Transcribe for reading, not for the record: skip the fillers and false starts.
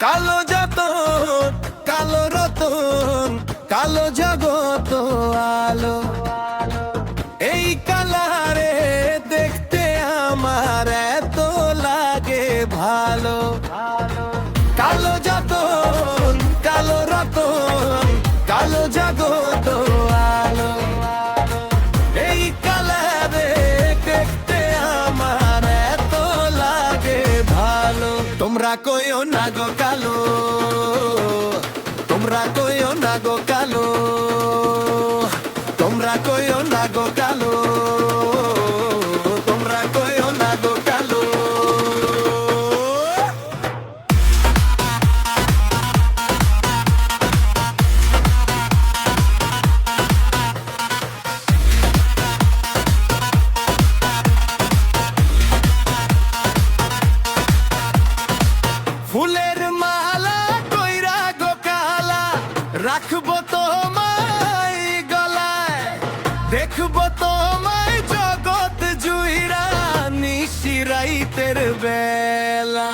কালো যতন কালো রতন, কালো জগত আলো। এই কালারে দেখতে আমার এত লাগে ভালো। কালো যতন কালো রতন, কালো জগত আলো। এই কালারে দেখতে আমার এত লাগে ভালো। তোমরা কইও না গো কালো, তোমরা কইও না গো কালো, তোমরা কইও না গো কালো, তোমরা কইও না গো কালো। ফুলের মালা কইরা গো কালা, রাখবো তোমায় গলায়, দেখবো তোমায় জগৎ জুইরা নিশিরাইতের বেলা।